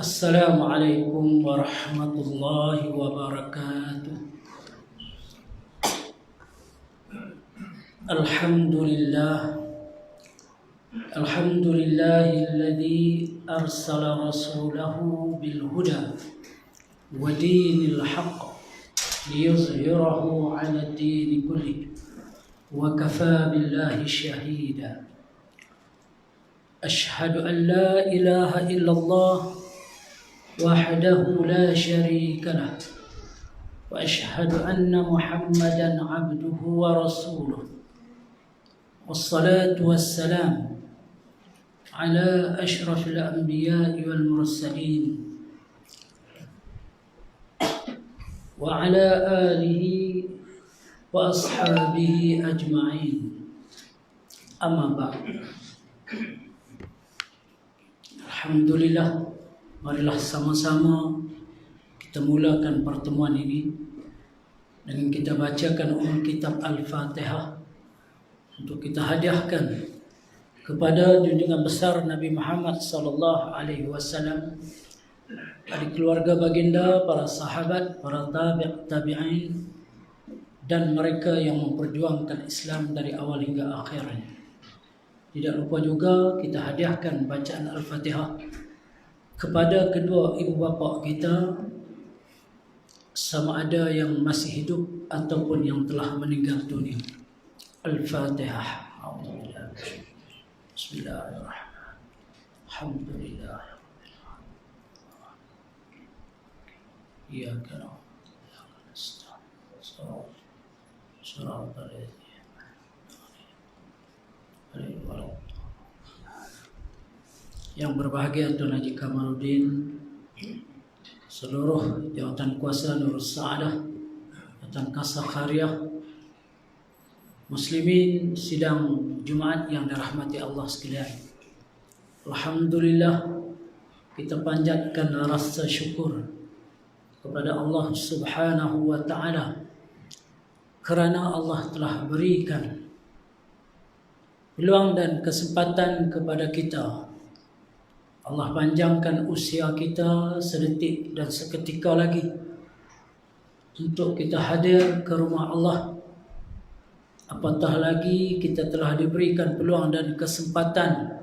Assalamualaikum warahmatullahi wabarakatuh. Alhamdulillahilladzi arsala rasulahu bil huda wa dinil haqq liyuzhirahu 'ala ad-din kullihi wa kafaa billahi shahida. Ashhadu an la ilaha illallah wahdahu la syarika lah wa ashhadu anna Muhammadan 'abduhu wa rasuluh. Wassalatu wassalam ala asyrafil anbiya'i wal mursalin wa ala alihi wa ashabihi ajma'in. Amma ba'd. Alhamdulillah, marilah sama-sama kita mulakan pertemuan ini dengan kita bacakan kitab Al-Fatihah untuk kita hadiahkan kepada junjungan besar Nabi Muhammad sallallahu alaihi wasallam, dari keluarga baginda, para sahabat, para tabi'in dan mereka yang memperjuangkan Islam dari awal hingga akhirnya. Tidak lupa juga kita hadiahkan bacaan Al-Fatihah kepada kedua ibu bapa kita, sama ada yang masih hidup ataupun yang telah meninggal dunia. Al-Fatihah. Bismillahirrahmanirrahim. Alhamdulillah. Iyyaka na'budu wa iyyaka nasta'in. Shiratal ladzina Yang berbahagia Tuan Haji Kamaluddin, seluruh jawatan kuasa Nurus Sa'adah, jawatan Kasar Khairiyah, muslimin sidang Jumaat yang dirahmati Allah sekalian. Alhamdulillah, kita panjatkan rasa syukur kepada Allah Subhanahu wa taala kerana Allah telah berikan peluang dan kesempatan kepada kita. Allah panjangkan usia kita sedetik dan seketika lagi untuk kita hadir ke rumah Allah. Apatah lagi kita telah diberikan peluang dan kesempatan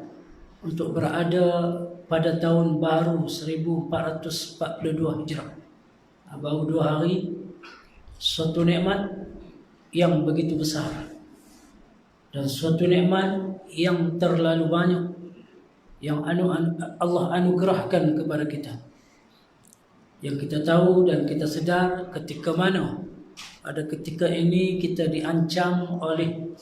untuk berada pada tahun baru 1442 Hijrah. Baru 2 hari, suatu nikmat yang begitu besar dan suatu nikmat yang terlalu banyak yang Allah anugerahkan kepada kita. Yang kita tahu dan kita sedar ketika mana pada ketika ini kita diancam oleh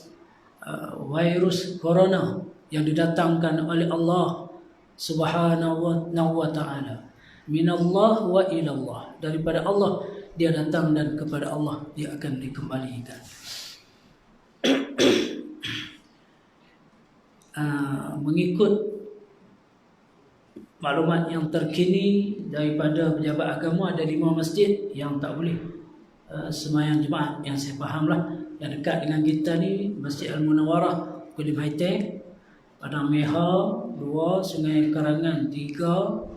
virus corona yang didatangkan oleh Allah Subhanahu wa taala. Minallah wa ilallah, daripada Allah dia datang dan kepada Allah dia akan dikembalikan. Mengikut maklumat yang terkini daripada pejabat agama, ada 5 masjid yang tak boleh sembahyang Jumaat. Yang saya fahamlah yang dekat dengan kita ni, Masjid Al-Munawwarah Kulim Haiteng, Padang Meha 2, Sungai Karangan 3,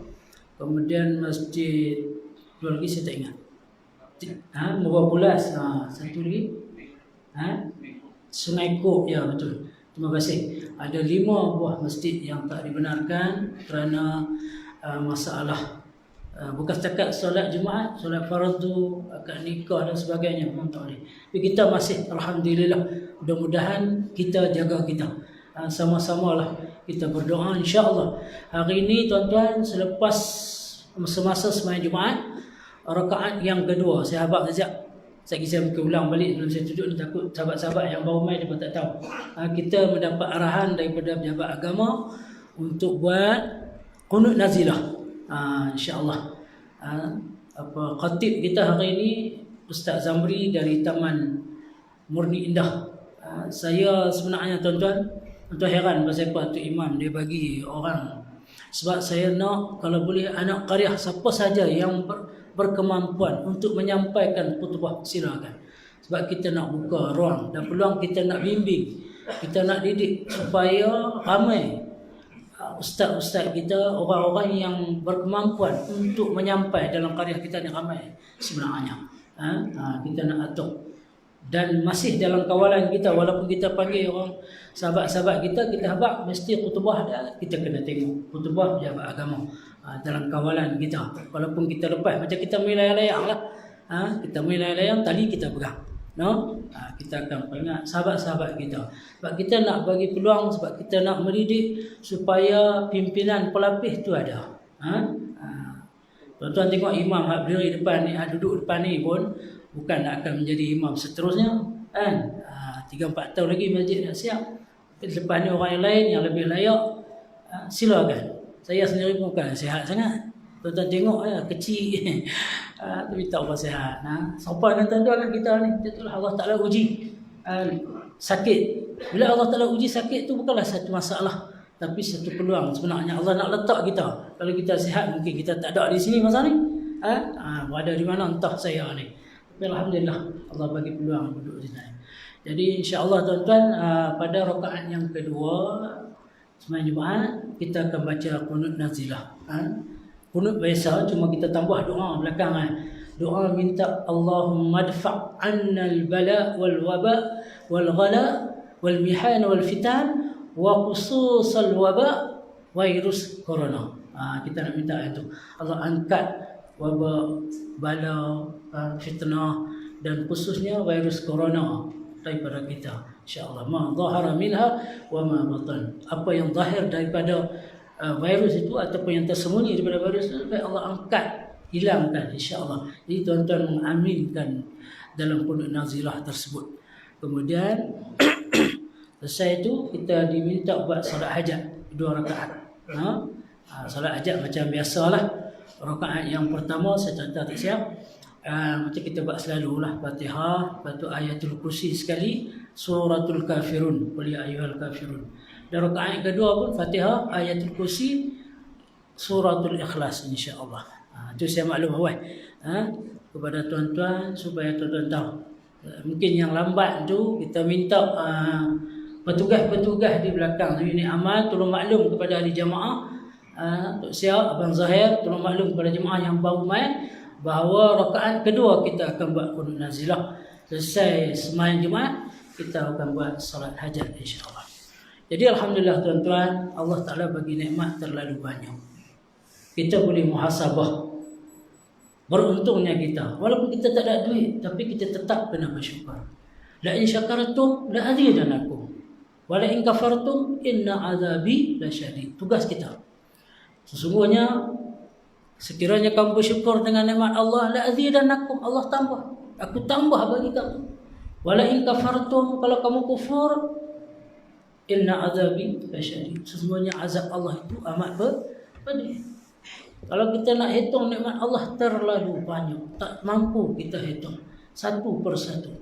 kemudian masjid dua lagi saya tak ingat, Murah Pulas, satu lagi Sungai Kok, ya betul. Terima kasih. Ada 5 buah masjid yang tak dibenarkan kerana masalah bukan setakat solat Jumaat, solat fardu, akad nikah dan sebagainya memang tak boleh. Tapi kita masih alhamdulillah, mudah-mudahan kita jaga kita. Sama-samalah kita berdoa insya-Allah. Hari ini tuan-tuan, selepas semasa sembahyang Jumaat, rakaat yang kedua, saya habaq sekejap. Saya mungkin ulang balik sebelum saya tunjuk ni, takut sahabat-sahabat yang baru main dia tak tahu. Kita mendapat arahan daripada pejabat agama untuk buat qunut nazilah. Insya-Allah. Khatib kita hari ini Ustaz Zamri dari Taman Murni Indah. Saya sebenarnya tuan-tuan heran pasal apa tu imam dia bagi orang. Sebab saya nak kalau boleh anak qaryah siapa saja yang berkemampuan untuk menyampaikan khutbah, silakan. Sebab kita nak buka ruang dan peluang, kita nak bimbing Kita nak didik supaya ramai ustaz-ustaz kita, orang-orang yang berkemampuan untuk menyampai dalam karya kita ni ramai sebenarnya. Kita nak atur. Dan masih dalam kawalan kita, walaupun kita panggil orang sahabat-sahabat kita habaq mesti khutbah dah, kita kena tengok khutbah pejabat agama dalam kawalan kita. Walaupun kita lepas macam kita main layang-layang lah, kita main layang-layang, tali kita pegang, kita akan peringat sahabat-sahabat kita. Sebab kita nak bagi peluang, sebab kita nak mendidik supaya pimpinan pelapis tu ada. Tuan-tuan tengok imam hak berdiri depan ni, duduk depan ni pun bukan akan menjadi imam seterusnya, kan? 3-4 tahun lagi masjid nak siap. Lepas ni orang yang lain yang lebih layak, silakan. Saya sendiri pun bukan sihat sangat. Tuan-tuan tengok kecil, tapi tak apa sihat. Sopan kan tuan-tuan kita ni, itulah Allah Ta'ala uji sakit. Bila Allah Ta'ala uji sakit tu bukanlah satu masalah, tapi satu peluang. Sebenarnya Allah nak letak kita. Kalau kita sihat, mungkin kita tak ada di sini masa ni. Berada di mana entah saya ni. Tapi alhamdulillah Allah bagi peluang duduk di sini. Jadi insya-Allah tuan-tuan, pada rakaat yang kedua sembahyang Jumaat kita akan baca qunut nazilah. Qunut biasa, cuma kita tambah doa belakang. Doa minta Allahumma dfa' 'anna al-bala' wal waba' wal ghala' wal mihan wal fitan wa khusus al-waba' virus corona. Kita nak minta itu. Allah angkat wabak, bala, fitnah dan khususnya virus corona daripada kita, insya-Allah. Ma zahara minha wa ma batan. Apa yang zahir daripada virus itu ataupun yang tersembunyi daripada virus itu, Allah angkat, hilangkan, insya-Allah. Jadi tuan-tuan mengaminkan dalam qunut nazilah tersebut. Kemudian selesai itu kita diminta buat solat hajat 2 rakaat. Solat hajat macam biasalah. Rakaat yang pertama saya tak siap, macam kita buat selalulah, Fatihah, lepas tu ayatul kursi sekali, suratul kafirun, qul ya ayyuhal kafirun. Dan rakaat yang kedua pun Fatihah, ayatul kursi, suratul ikhlas, insya-Allah. Itu saya maklum awal kepada tuan-tuan supaya tuan-tuan tahu. Mungkin yang lambat tu kita minta petugas-petugas di belakang unit amal tolong maklum kepada ahli jamaah, Tok Siap, Abang Zahir, tolong maklum kepada jemaah yang baru main bahawa rakaat kedua kita akan buat qunut nazilah. Selesai sembahyang Jumaat kita akan buat solat hajat, insya-Allah. Jadi alhamdulillah tuan-tuan, Allah Taala bagi nikmat terlalu banyak. Kita boleh muhasabah. Beruntungnya kita, walaupun kita tak ada duit, tapi kita tetap kena bersyukur. La in syakartum la azidanakum wa la in kafartum inna azabi lasyadid. Tugas kita. Sesungguhnya sekiranya kamu bersyukur dengan nikmat Allah, la azidanakum, Allah tambah. Aku tambah bagi kamu. Wala in kafartum, kalau kamu kufur, inna azabi lasyadid. Sesungguhnya azab Allah itu amat pedih. Kalau kita nak hitung nikmat Allah terlalu banyak, tak mampu kita hitung satu persatu.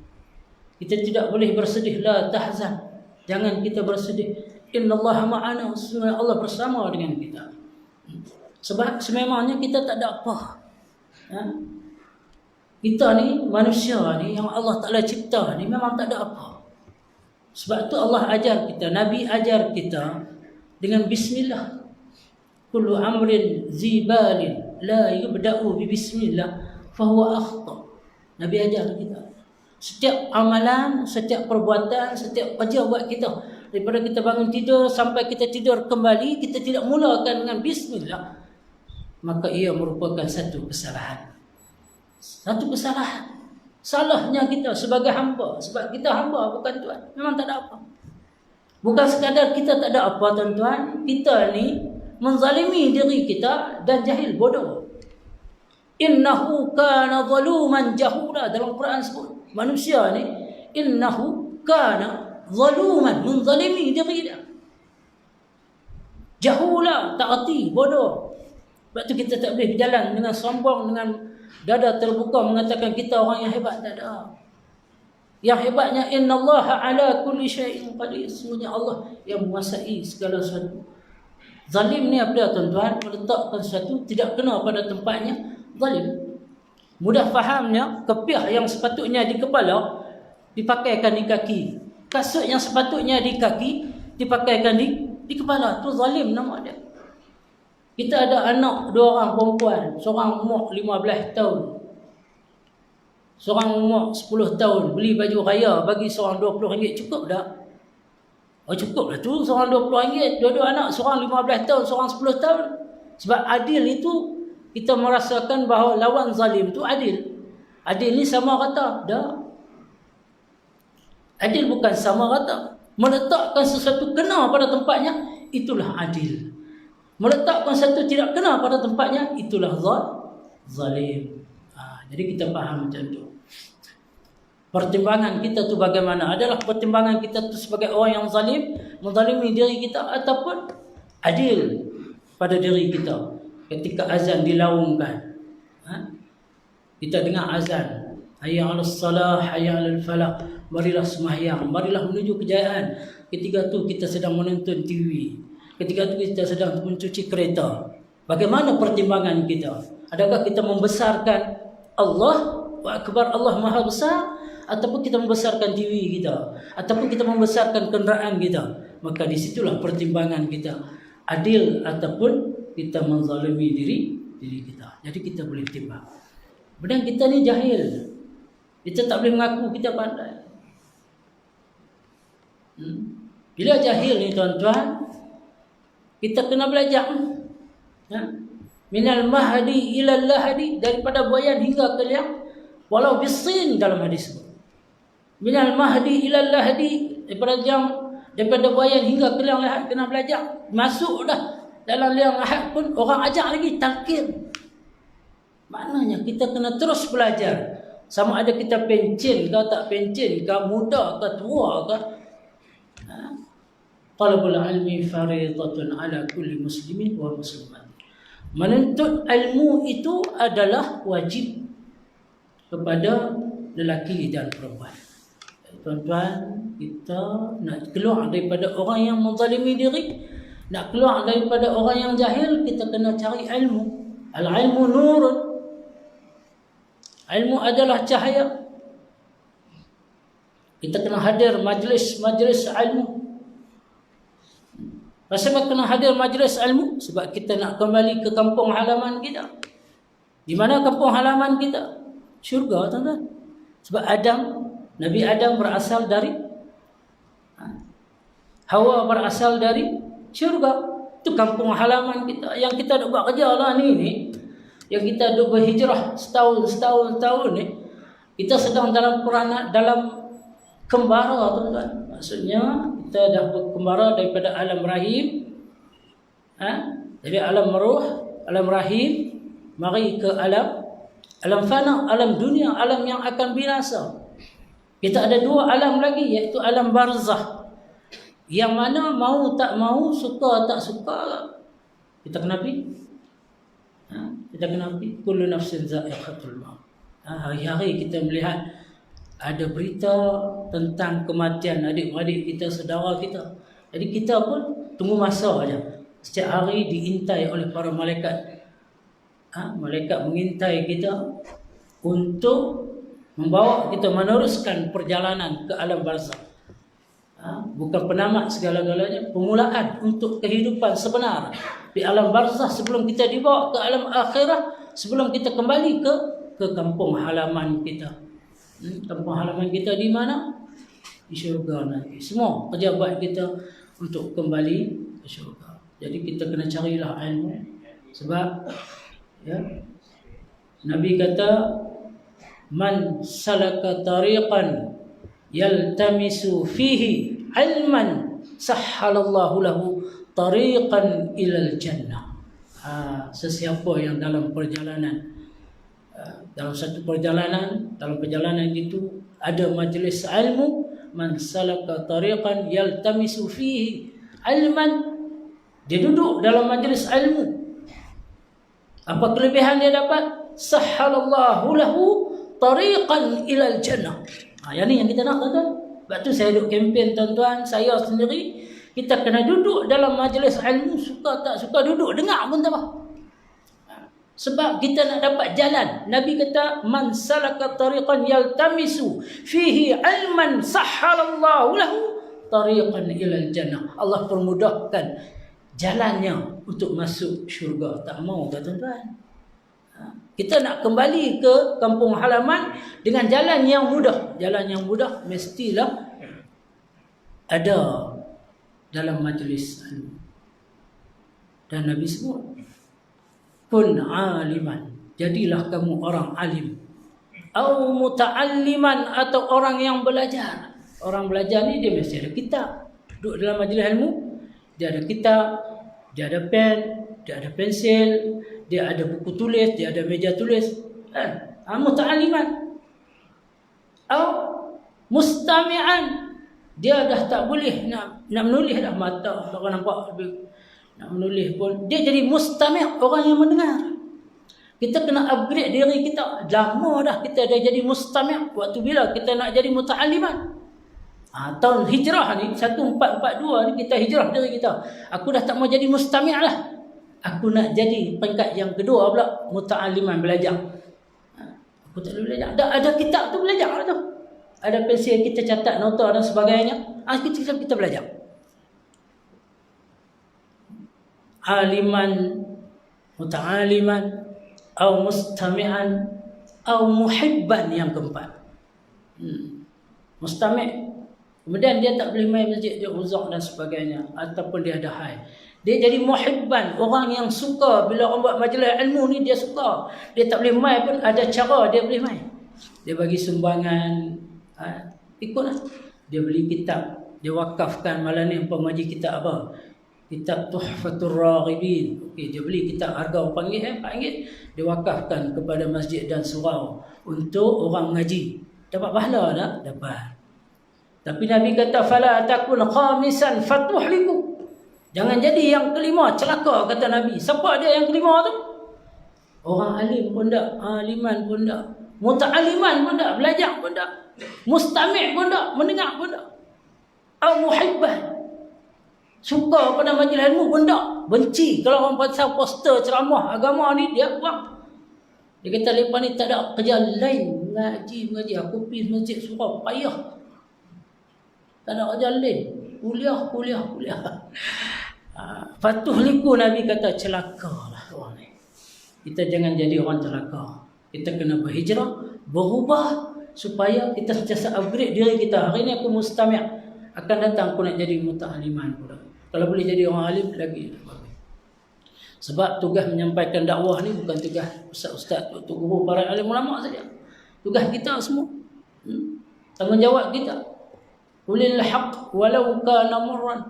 Kita tidak boleh bersedih, la tahzan. Jangan kita bersedih. Innallaha ma'ana, sesungguhnya Allah bersama dengan kita. Sebab sememangnya kita tak ada apa. Kita ni, manusia ni yang Allah Ta'ala cipta ni memang tak ada apa. Sebab tu Allah ajar kita, Nabi ajar kita dengan bismillah. Kullu amrin zibalin la yubda'u bi bismillah fahuwa akhta. Nabi ajar kita. Setiap amalan, setiap perbuatan, setiap kerja buat kita, daripada kita bangun tidur sampai kita tidur kembali, kita tidak mulakan dengan bismillah, maka ia merupakan satu kesalahan. Satu kesalahan. Salahnya kita sebagai hamba. Sebab kita hamba, bukan Tuhan. Memang tak ada apa. Bukan sekadar kita tak ada apa, tuan-tuan. Kita ni menzalimi diri kita dan jahil, bodoh. Innahu kana zaluman jahula. Dalam Quran sebut, manusia ni innahu kana zaluman, menzalimi diri dia. Jahula, tak erti, bodoh. Sebab tu kita tak boleh berjalan dengan sombong, dengan dada terbuka mengatakan kita orang yang hebat. Tak ada. Yang hebatnya innallaha ala kulli syai'in qadir. Sesungguhnya Allah yang menguasai segala sesuatu. Zalim ni apa, tuan-tuan? Meletakkan sesuatu tidak kena pada tempatnya, zalim. Mudah fahamnya, kepiah yang sepatutnya di kepala dipakaikan di kaki. Kasut yang sepatutnya di kaki dipakaikan di kepala. Tu zalim nama dia. Kita ada anak 2 orang perempuan, seorang umur 15 tahun, seorang umur 10 tahun, beli baju raya bagi seorang RM20, cukup tak? Oh cukup lah tu, seorang RM20, dua-dua anak, seorang 15 tahun, seorang 10 tahun. Sebab adil itu, kita merasakan bahawa lawan zalim itu adil. Adil ni sama rata? Tak. Adil bukan sama rata. Meletakkan sesuatu kena pada tempatnya, itulah adil. Meletakkan sesuatu tidak kena pada tempatnya, itulah zalim. Jadi kita faham macam tu. Pertimbangan kita tu bagaimana? Adalah pertimbangan kita tu sebagai orang yang zalim, menzalimi diri kita, ataupun adil pada diri kita. Ketika azan dilaungkan, kita dengar azan, hayya 'alas salah, hayya 'alal falah, marilah sembahyang, marilah menuju kejayaan. Ketika tu kita sedang menonton TV, ketika tu kita sedang mencuci kereta. Bagaimana pertimbangan kita? Adakah kita membesarkan Allah Akbar, Allah Maha Besar, ataupun kita membesarkan TV kita, ataupun kita membesarkan kenderaan kita? Maka di situlah pertimbangan kita, adil ataupun kita menzalimi diri kita. Jadi kita boleh timbang. Kemudian kita ni jahil, kita tak boleh mengaku kita pandai. Bila jahil ni tuan-tuan, kita kena belajar. Minal mahdi ilal lahdi, daripada buayan hingga ke liang, walau bisin dalam hadis. Minal mahdi ilal lahdi, daripada buayan hingga ke liang lahat, kena belajar. Masuk dah dalam liang lahat pun orang ajak lagi talqin. Maknanya kita kena terus belajar. Sama ada kita pencen ke tak pencen ke, muda ke tua ke. Talabul ilmi faridatun ala kulli muslimin wa muslimat. Menuntut ilmu itu adalah wajib kepada lelaki dan perempuan. Tuan-tuan, kita nak keluar daripada orang yang menzalimi diri, nak keluar daripada orang yang jahil, kita kena cari ilmu. Al-ilmu nurun. Ilmu adalah cahaya. Kita kena hadir majlis-majlis ilmu. Kenapa kena hadir majlis ilmu? Sebab kita nak kembali ke kampung halaman kita. Di mana kampung halaman kita? Syurga, tuan-tuan. Sebab Nabi Adam berasal dari Hawa, berasal dari syurga. Itu kampung halaman kita. Yang kita duk buat kerja lah ni. Yang kita duk berhijrah setahun ni. Kita sedang dalam kembara, tuan-tuan. Maksudnya kita dah berkembara daripada alam rahim, dari alam ruh, alam rahim, mari ke alam fana, alam dunia, alam yang akan binasa. Kita ada 2 alam lagi, iaitu alam barzah, yang mana mau tak mau, suka tak suka, kita kena pergi. Kita kena pergi. Kullu nafsin za'iqatul maut. Hari-hari kita melihat ada berita tentang kematian adik-adik kita, saudara kita. Jadi kita pun tunggu masa aja. Setiap hari diintai oleh para malaikat. Malaikat mengintai kita untuk membawa kita meneruskan perjalanan ke alam barzakh. Bukan penamat segala-galanya, permulaan untuk kehidupan sebenar di alam barzakh sebelum kita dibawa ke alam akhirah, sebelum kita kembali ke kampung halaman kita. Kampung halaman kita di mana? Di syurga nanti. Semua kerja baik kita untuk kembali ke syurga. Jadi kita kena carilah ilmu. Sebab Nabi kata, man salaka tariqan yaltamisu fihi ilman sahhalallahu lahu tariqan ilal jannah. Sesiapa yang dalam perjalanan, dalam satu perjalanan, dalam perjalanan itu ada majlis ilmu, man salaka tariqan yaltamisu fihi ilman, dia duduk dalam majlis ilmu, apa kelebihan dia dapat? Sahhalallahu lahu tariqan ilal jannah. Yang ni yang kita nak, tuan-tuan. Sebab tu saya duduk kempen, tuan-tuan, saya sendiri, kita kena duduk dalam majlis ilmu, suka tak suka duduk, dengar pun tak apa. Sebab kita nak dapat jalan. Nabi kata, man salaka tariqan yaltamisu fihi ilman sahhalallahu lahu tariqan ilal jannah. Allah permudahkan jalannya untuk masuk syurga. Tak mau tak tuan-tuan? Kita nak kembali ke kampung halaman dengan jalan yang mudah. Jalan yang mudah mestilah ada dalam majlis. Dan Nabi sebut, kun aliman, jadilah kamu orang alim, au muta'alliman, atau orang yang belajar. Orang belajar ni dia mesti ada kitab. Duduk dalam majlis ilmu, dia ada kitab, dia ada pen, dia ada pensil, dia ada buku tulis, dia ada meja tulis. Muta'alliman au mustami'an, dia dah tak boleh nak menulis dah, mata orang nampak lebih nak menulis pun, dia jadi mustami', orang yang mendengar. Kita kena upgrade diri kita. Lama dah kita dah jadi mustami'. Waktu bila kita nak jadi muta'alliman? Tahun hijrah ni 1442 ni kita hijrah diri kita. Aku dah tak mau jadi mustami' lah. Aku nak jadi peringkat yang kedua pula, muta'alliman, belajar. Aku tak boleh belajar. Ada kitab tu belajar lah tu. Ada pensil kita catat nota dan sebagainya. Kita belajar. Aliman, muta'aliman, atau mustami'an, atau muhibban, yang keempat. Mustami', kemudian dia tak boleh main masjid, dia uzak dan sebagainya, ataupun dia ada haid. Dia jadi muhibban, orang yang suka bila orang buat majlis ilmu ni, dia suka. Dia tak boleh main pun ada cara dia boleh main. Dia bagi sumbangan, ikutlah. Dia beli kitab, dia wakafkan malam ni umpama kitab apa? Kitab Tuhfatul Raghibin. Okey, dia beli kitab harga RM4, dia wakafkan kepada masjid dan surau untuk orang mengaji. Dapat pahala tak? Dapat. Tapi Nabi kata, fala takun khamisan fatuhliku. Jangan jadi yang kelima, celaka, kata Nabi. Siapa dia yang kelima tu? Orang alim pun tak, aliman pun tak, muta'aliman pun tak, belajar pun tak, mustami' pun tak, mendengar pun tak, au muhibban, suka pada majlis ilmu pun tak, benci kalau orang pasal poster ceramah agama ni, dia buang. Dia kata, lepas ni tak ada kerja lain, mengaji, aku pergi masjid surau, payah, tak ada kerja lain, kuliah. Fatuhliku, Nabi kata, celakalah orang ni. Kita jangan jadi orang celaka. Kita kena berhijrah, berubah, supaya kita sentiasa upgrade diri kita. Hari ni aku mustami', akan datang aku nak jadi muta'aliman pula. Kalau boleh jadi orang alim lagi. Sebab tugas menyampaikan dakwah ni bukan tugas ustaz-ustaz, tok guru, para alim ulama saja. Tugas kita semua. Tanggungjawab kita. Ulil haq walau kana murran.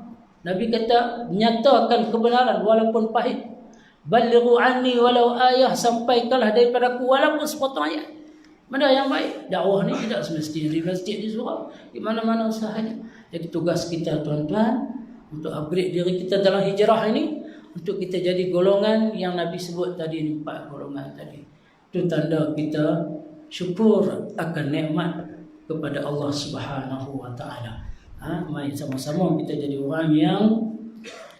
Nabi kata, nyatakan kebenaran walaupun pahit. Balighu anni walau ayah, sampaikanlah daripada aku walaupun sepotong ayat. Mana yang baik? Dakwah ni tidak semestinya di masjid, di surau, di mana-mana sahaja. Jadi tugas kita, tuan-tuan, untuk upgrade diri kita dalam hijrah ini, untuk kita jadi golongan yang Nabi sebut tadi, 4 golongan tadi. Itu tanda kita syukur akan nikmat kepada Allah Subhanahu wa taala. Mari sama-sama kita jadi orang yang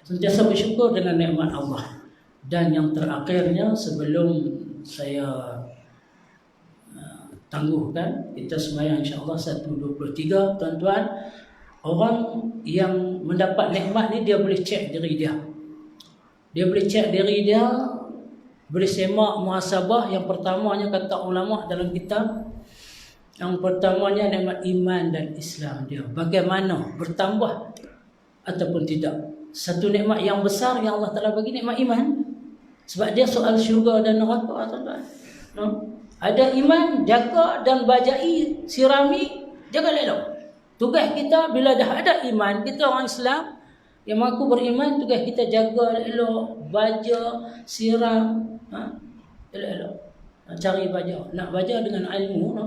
sentiasa bersyukur dengan nikmat Allah. Dan yang terakhirnya, sebelum saya tangguhkan, kita sembahyang insya-Allah 1:23, tuan-tuan. Orang yang mendapat nikmat ni, dia boleh cek diri dia. Dia boleh cek diri dia, boleh semak muhasabah. Yang pertamanya kata ulama dalam kitab, yang pertamanya nikmat iman dan Islam dia. Bagaimana bertambah ataupun tidak. Satu nikmat yang besar yang Allah Ta'ala bagi, nikmat iman. Sebab dia soal syurga dan neraka, tuan-tuan. Ada iman, jaga dan bajai, sirami, jaga elok. Tugas kita bila dah ada iman, kita orang Islam yang mengaku beriman, tugas kita jaga elok, baja, siram, elok-elok. Nak cari baja, nak baja dengan ilmu,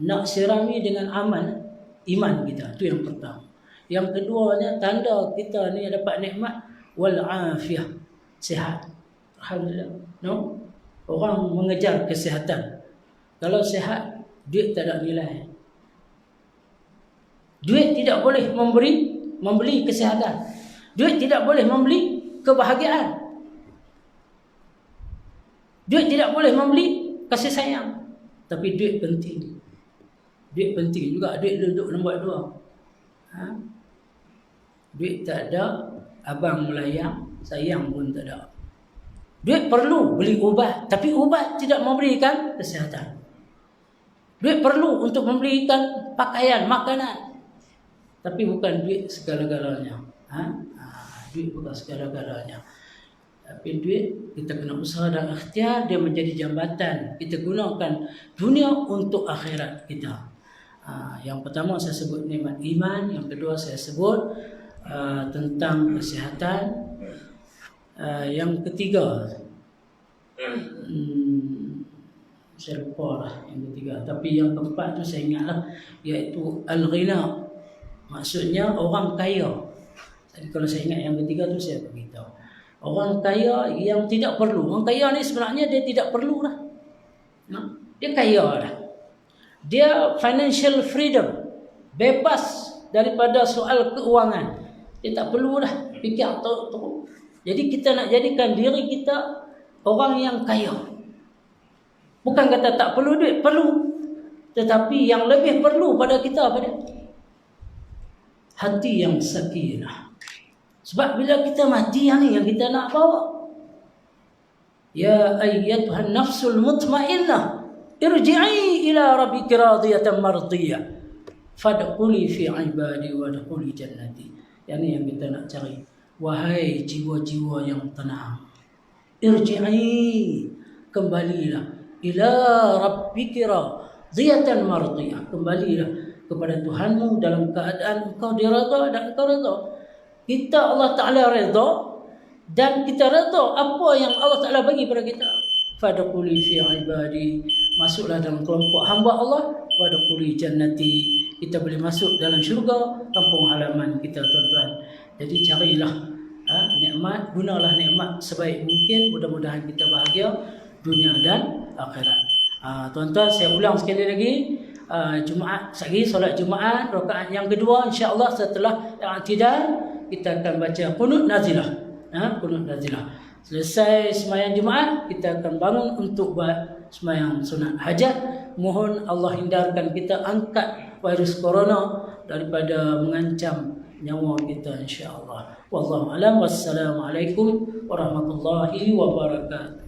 nak sirami dengan amal, iman kita. Itu yang pertama. Yang keduanya, tanda kita ni dapat nikmat wal afiyah, sihat. Alhamdulillah. Orang mengejar kesihatan. Kalau sihat, duit tak ada nilai. Duit tidak boleh membeli kesihatan. Duit tidak boleh membeli kebahagiaan. Duit tidak boleh membeli kasih sayang. Tapi duit penting. Duit penting juga. Duit duduk nombor 2. Duit tak ada, abang melayang, sayang pun tak ada. Duit perlu beli ubat, tapi ubat tidak memberikan kesihatan. Duit perlu untuk membelikan pakaian, makanan, tapi bukan duit segala-galanya. Duit bukan segala-galanya. Tapi duit kita kena usaha dan ikhtiar, dia menjadi jambatan. Kita gunakan dunia untuk akhirat kita. Yang pertama saya sebut nikmat iman, yang kedua saya sebut tentang kesihatan. Yang ketiga, saya lupa lah yang ketiga. Tapi yang keempat tu saya ingatlah, iaitu al-ghina. Maksudnya orang kaya. Jadi kalau saya ingat yang ketiga tu saya beritahu. Orang kaya yang tidak perlu. Orang kaya ni sebenarnya dia tidak perlu lah. Dia kaya lah. Dia financial freedom. Bebas daripada soal keuangan. Dia tak perlu lah fikir tu. Jadi kita nak jadikan diri kita orang yang kaya. Bukan kata tak perlu duit, perlu. Tetapi yang lebih perlu pada kita apa dia? Hati yang sakinah. Sebab bila kita mati yang ni yang kita nak bawa. Ya ayyatuhan nafsul mutmainnah, irji'i ila rabbiki radiyatan mardiyah. Fadkhuli fi ibadi wadkhuli jannati. Yang ni yang kita nak cari. Wahai jiwa-jiwa yang tenang, irji'i, kembalilah ila rabbiki radiyatan mardiyah. Kembalilah kepada Tuhanmu dalam keadaan engkau direda dan engkau reda. Kita Allah Ta'ala reda dan kita reda apa yang Allah Ta'ala bagi pada kita. Fadkhuli fi ibadi, masuklah dalam kelompok hamba Allah. Wadkhuli jannati, kita boleh masuk dalam syurga kampung halaman kita, tuan-tuan. Jadi carilah nikmat, gunalah nikmat sebaik mungkin. Mudah-mudahan kita bahagia dunia dan akhirat. Tuan-tuan, saya ulang sekali lagi. Jumaat lagi, solat Jumaat rakaat yang kedua, insya-Allah setelah i'tidal kita akan baca qunut nazilah. Qunut nazilah. Selesai sembahyang Jumaat, kita akan bangun untuk buat sembahyang sunat hajat. Mohon Allah hindarkan kita, angkat virus corona daripada mengancam nyawa kita, insya-Allah. Wallahu a'lam. Wassalamualaikum warahmatullahi wabarakatuh.